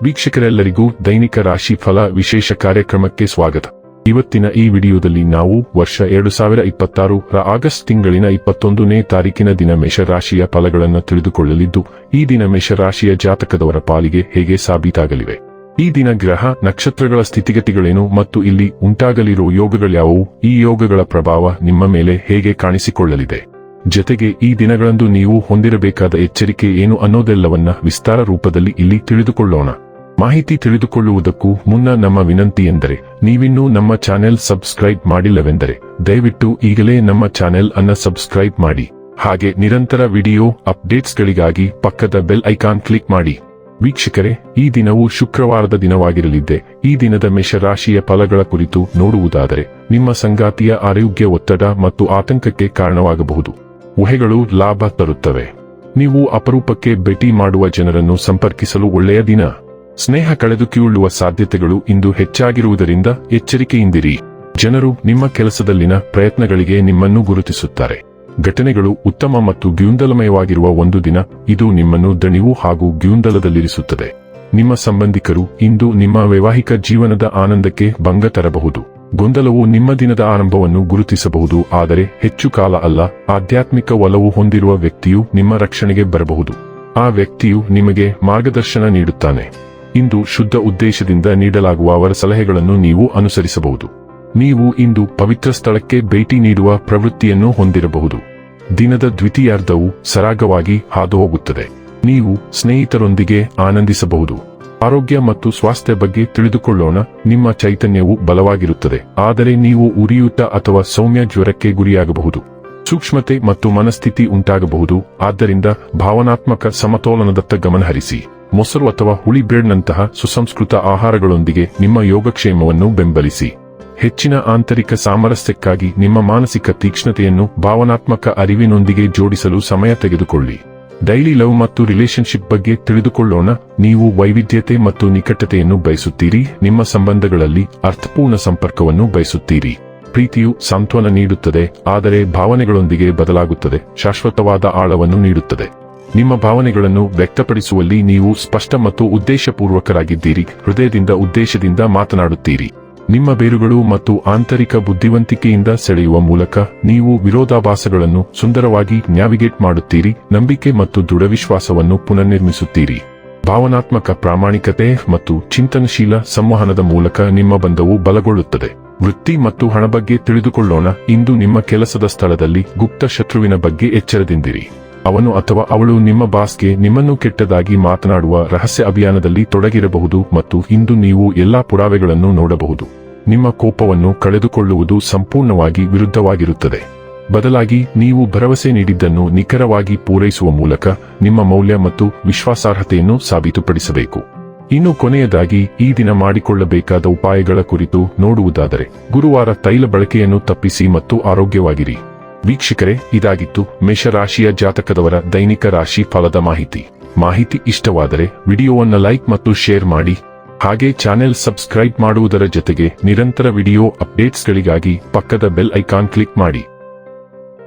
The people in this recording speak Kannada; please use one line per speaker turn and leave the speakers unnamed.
ವೀಕ್ಷಕರೆಲ್ಲರಿಗೂ ದೈನಿಕ ರಾಶಿ ಫಲ ವಿಶೇಷ ಕಾರ್ಯಕ್ರಮಕ್ಕೆ ಸ್ವಾಗತ. ಇವತ್ತಿನ ಈ ವಿಡಿಯೋದಲ್ಲಿ ನಾವು ವರ್ಷ 2026 ರ ಆಗಸ್ಟ್ ತಿಂಗಳಿನ 21ನೇ ತಾರೀಕಿನ ದಿನ ಮೇಷರಾಶಿಯ ಫಲಗಳನ್ನು ತಿಳಿದುಕೊಳ್ಳಲಿದ್ದು, ಈ ದಿನ ಮೇಷರಾಶಿಯ ಜಾತಕದವರ ಪಾಲಿಗೆ ಹೇಗೆ ಸಾಬೀತಾಗಲಿವೆ, ಈ ದಿನ ಗ್ರಹ ನಕ್ಷತ್ರಗಳ ಸ್ಥಿತಿಗತಿಗಳೇನು ಮತ್ತು ಇಲ್ಲಿ ಉಂಟಾಗಲಿರುವ ಯೋಗಗಳ್ಯಾವುವು, ಈ ಯೋಗಗಳ ಪ್ರಭಾವ ನಿಮ್ಮ ಮೇಲೆ ಹೇಗೆ ಕಾಣಿಸಿಕೊಳ್ಳಲಿದೆ, ಜೊತೆಗೆ ಈ ದಿನಗಳಂದು ನೀವು ಹೊಂದಿರಬೇಕಾದ ಎಚ್ಚರಿಕೆ ಏನು ಅನ್ನೋದೆಲ್ಲವನ್ನ ವಿಸ್ತಾರ ರೂಪದಲ್ಲಿ ಇಲ್ಲಿ ತಿಳಿದುಕೊಳ್ಳೋಣ. ಮಾಹಿತಿ ತಿಳಿದುಕೊಳ್ಳುವುದಕ್ಕೂ ಮುನ್ನ ನಮ್ಮ ವಿನಂತಿ ಎಂದರೆ, ನೀವಿನ್ನೂ ನಮ್ಮ ಚಾನೆಲ್ ಸಬ್ಸ್ಕ್ರೈಬ್ ಮಾಡಿಲ್ಲವೆಂದರೆ ದಯವಿಟ್ಟು ಈಗಲೇ ನಮ್ಮ ಚಾನೆಲ್ ಅನ್ನ ಸಬ್ಸ್ಕ್ರೈಬ್ ಮಾಡಿ. ಹಾಗೆ ನಿರಂತರ ವಿಡಿಯೋ ಅಪ್ಡೇಟ್ಸ್ಗಳಿಗಾಗಿ ಪಕ್ಕದ ಬೆಲ್ ಐಕಾನ್ ಕ್ಲಿಕ್ ಮಾಡಿ. ವೀಕ್ಷಕರೇ, ಈ ದಿನವು ಶುಕ್ರವಾರದ ದಿನವಾಗಿರಲಿದ್ದೆ. ಈ ದಿನದ ಮೇಷರಾಶಿಯ ಫಲಗಳ ಕುರಿತು ನೋಡುವುದಾದರೆ, ನಿಮ್ಮ ಸಂಗಾತಿಯ ಆರೋಗ್ಯ ಒತ್ತಡ ಮತ್ತು ಆತಂಕಕ್ಕೆ ಕಾರಣವಾಗಬಹುದು. ಊಹೆಗಳು ಲಾಭ ತರುತ್ತವೆ. ನೀವು ಅಪರೂಪಕ್ಕೆ ಭೇಟಿ ಮಾಡುವ ಜನರನ್ನು ಸಂಪರ್ಕಿಸಲು ಒಳ್ಳೆಯ ದಿನ. ಸ್ನೇಹ ಕಳೆದುಕೊಳ್ಳುವ ಸಾಧ್ಯತೆಗಳು ಇಂದು ಹೆಚ್ಚಾಗಿರುವುದರಿಂದ ಎಚ್ಚರಿಕೆಯಿಂದಿರಿ. ಜನರು ನಿಮ್ಮ ಕೆಲಸದಲ್ಲಿನ ಪ್ರಯತ್ನಗಳಿಗೆ ನಿಮ್ಮನ್ನು ಗುರುತಿಸುತ್ತಾರೆ. ಘಟನೆಗಳು ಉತ್ತಮ ಮತ್ತು ಗೊಂದಲಮಯವಾಗಿರುವ ಒಂದು ದಿನ. ಇದು ನಿಮ್ಮನ್ನು ದಣಿವು ಹಾಗೂ ಗೊಂದಲದಲ್ಲಿರಿಸುತ್ತದೆ. ನಿಮ್ಮ ಸಂಬಂಧಿಕರು ಇಂದು ನಿಮ್ಮ ವೈವಾಹಿಕ ಜೀವನದ ಆನಂದಕ್ಕೆ ಭಂಗ ತರಬಹುದು. ಗೊಂದಲವು ನಿಮ್ಮ ದಿನದ ಆರಂಭವನ್ನು ಗುರುತಿಸಬಹುದು, ಆದರೆ ಹೆಚ್ಚು ಕಾಲ ಅಲ್ಲ. ಆಧ್ಯಾತ್ಮಿಕ ಒಲವು ಹೊಂದಿರುವ ವ್ಯಕ್ತಿಯು ನಿಮ್ಮ ರಕ್ಷಣೆಗೆ ಬರಬಹುದು. ಆ ವ್ಯಕ್ತಿಯು ನಿಮಗೆ ಮಾರ್ಗದರ್ಶನ ನೀಡುತ್ತಾನೆ. ಇಂದು ಶುದ್ಧ ಉದ್ದೇಶದಿಂದ ನೀಡಲಾಗುವ ಅವರ ಸಲಹೆಗಳನ್ನು ನೀವು ಅನುಸರಿಸಬಹುದು. ನೀವು ಇಂದು ಪವಿತ್ರ ಸ್ಥಳಕ್ಕೆ ಭೇಟಿ ನೀಡುವ ಪ್ರವೃತ್ತಿಯನ್ನು ಹೊಂದಿರಬಹುದು. ದಿನದ ದ್ವಿತೀಯಾರ್ಧವು ಸರಾಗವಾಗಿ ಹಾದುಹೋಗುತ್ತದೆ. ನೀವು ಸ್ನೇಹಿತರೊಂದಿಗೆ ಆನಂದಿಸಬಹುದು. ಆರೋಗ್ಯ ಮತ್ತು ಸ್ವಾಸ್ಥ್ಯ ಬಗ್ಗೆ ತಿಳಿದುಕೊಳ್ಳೋಣ. ನಿಮ್ಮ ಚೈತನ್ಯವು ಬಲವಾಗಿರುತ್ತದೆ, ಆದರೆ ನೀವು ಉರಿಯೂತ ಅಥವಾ ಸೌಮ್ಯ ಜ್ವರಕ್ಕೆ ಗುರಿಯಾಗಬಹುದು. ಸೂಕ್ಷ್ಮತೆ ಮತ್ತು ಮನಸ್ಥಿತಿ ಉಂಟಾಗಬಹುದು, ಆದ್ದರಿಂದ ಭಾವನಾತ್ಮಕ ಸಮತೋಲನದತ್ತ ಗಮನಹರಿಸಿ. ಮೊಸರು ಅಥವಾ ಹುಳಿ ಬ್ರೆಡ್ನಂತಹ ಸುಸಂಸ್ಕೃತ ಆಹಾರಗಳೊಂದಿಗೆ ನಿಮ್ಮ ಯೋಗಕ್ಷೇಮವನ್ನು ಬೆಂಬಲಿಸಿ. ಹೆಚ್ಚಿನ ಆಂತರಿಕ ಸಾಮರಸ್ಯಕ್ಕಾಗಿ ನಿಮ್ಮ ಮಾನಸಿಕ ತೀಕ್ಷ್ಣತೆಯನ್ನು ಭಾವನಾತ್ಮಕ ಅರಿವಿನೊಂದಿಗೆ ಜೋಡಿಸಲು ಸಮಯ ತೆಗೆದುಕೊಳ್ಳಿ. ಡೈಲಿ ಲವ್ ಮತ್ತು ರಿಲೇಶನ್ಶಿಪ್ ಬಗ್ಗೆ ತಿಳಿದುಕೊಳ್ಳೋಣ. ನೀವು ವೈವಿಧ್ಯತೆ ಮತ್ತು ನಿಕಟತೆಯನ್ನು ಬಯಸುತ್ತೀರಿ. ನಿಮ್ಮ ಸಂಬಂಧಗಳಲ್ಲಿ ಅರ್ಥಪೂರ್ಣ ಸಂಪರ್ಕವನ್ನು ಬಯಸುತ್ತೀರಿ. ಪ್ರೀತಿಯು ಸಾಂತ್ವನ ನೀಡುತ್ತದೆ, ಆದರೆ ಭಾವನೆಗಳೊಂದಿಗೆ ಬದಲಾಗುತ್ತದೆ, ಶಾಶ್ವತವಾದ ಆಳವನ್ನು ನೀಡುತ್ತದೆ. ನಿಮ್ಮ ಭಾವನೆಗಳನ್ನು ವ್ಯಕ್ತಪಡಿಸುವಲ್ಲಿ ನೀವು ಸ್ಪಷ್ಟ ಮತ್ತು ಉದ್ದೇಶಪೂರ್ವಕರಾಗಿದ್ದೀರಿ. ಹೃದಯದಿಂದ ಉದ್ದೇಶದಿಂದ ಮಾತನಾಡುತ್ತೀರಿ. ನಿಮ್ಮ ಬೇರುಗಳು ಮತ್ತು ಆಂತರಿಕ ಬುದ್ಧಿವಂತಿಕೆಯಿಂದ ಸೆಳೆಯುವ ಮೂಲಕ ನೀವು ವಿರೋಧಾಭಾಸಗಳನ್ನು ಸುಂದರವಾಗಿ ನ್ಯಾವಿಗೇಟ್ ಮಾಡುತ್ತೀರಿ. ನಂಬಿಕೆ ಮತ್ತು ದೃಢವಿಶ್ವಾಸವನ್ನು ಪುನರ್ನಿರ್ಮಿಸುತ್ತೀರಿ. ಭಾವನಾತ್ಮಕ ಪ್ರಾಮಾಣಿಕತೆ ಮತ್ತು ಚಿಂತನಶೀಲ ಸಂವಹನದ ಮೂಲಕ ನಿಮ್ಮ ಬಂಧವು ಬಲಗೊಳ್ಳುತ್ತದೆ. ವೃತ್ತಿ ಮತ್ತು ಹಣ ಬಗ್ಗೆ ತಿಳಿದುಕೊಳ್ಳೋಣ. ಇಂದು ನಿಮ್ಮ ಕೆಲಸದ ಸ್ಥಳದಲ್ಲಿ ಗುಪ್ತ ಶತ್ರುವಿನ ಬಗ್ಗೆ ಎಚ್ಚರದಿಂದಿರಿ. ಅವನು ಅಥವಾ ಅವಳು ನಿಮ್ಮ ಬಾಸ್ಗೆ ನಿಮ್ಮನ್ನು ಕೆಟ್ಟದಾಗಿ ಮಾತನಾಡುವ ರಹಸ್ಯ ಅಭಿಯಾನದಲ್ಲಿ ತೊಡಗಿರಬಹುದು ಮತ್ತು ಇಂದು ನೀವು ಎಲ್ಲಾ ಪುರಾವೆಗಳನ್ನು ನೋಡಬಹುದು. ನಿಮ್ಮ ಕೋಪವನ್ನು ಕಳೆದುಕೊಳ್ಳುವುದು ಸಂಪೂರ್ಣವಾಗಿ ವಿರುದ್ಧವಾಗಿರುತ್ತದೆ. ಬದಲಾಗಿ ನೀವು ಭರವಸೆ ನೀಡಿದ್ದನ್ನು ನಿಖರವಾಗಿ ಪೂರೈಸುವ ಮೂಲಕ ನಿಮ್ಮ ಮೌಲ್ಯ ಮತ್ತು ವಿಶ್ವಾಸಾರ್ಹತೆಯನ್ನು ಸಾಬೀತುಪಡಿಸಬೇಕು. ಇನ್ನು ಕೊನೆಯದಾಗಿ ಈ ದಿನ ಮಾಡಿಕೊಳ್ಳಬೇಕಾದ ಉಪಾಯಗಳ ಕುರಿತು ನೋಡುವುದಾದರೆ, ಗುರುವಾರ ತೈಲ ಬಳಕೆಯನ್ನು ತಪ್ಪಿಸಿ ಮತ್ತು ಆರೋಗ್ಯವಾಗಿರಿ. ವೀಕ್ಷಕರೇ, ಇದಾಗಿತ್ತು ಮೇಷರಾಶಿಯ ಜಾತಕದವರ ದೈನಿಕ ರಾಶಿ ಫಲದ ಮಾಹಿತಿ ಇಷ್ಟವಾದರೆ ವಿಡಿಯೋವನ್ನು ಲೈಕ್ ಮತ್ತು ಶೇರ್ ಮಾಡಿ. ಹಾಗೆ ಚಾನೆಲ್ ಸಬ್ಸ್ಕ್ರೈಬ್ ಮಾಡುವುದರ ಜೊತೆಗೆ ನಿರಂತರ ವಿಡಿಯೋ ಅಪ್ಡೇಟ್ಸ್ಗಳಿಗಾಗಿ ಪಕ್ಕದ ಬೆಲ್ ಐಕಾನ್ ಕ್ಲಿಕ್ ಮಾಡಿ.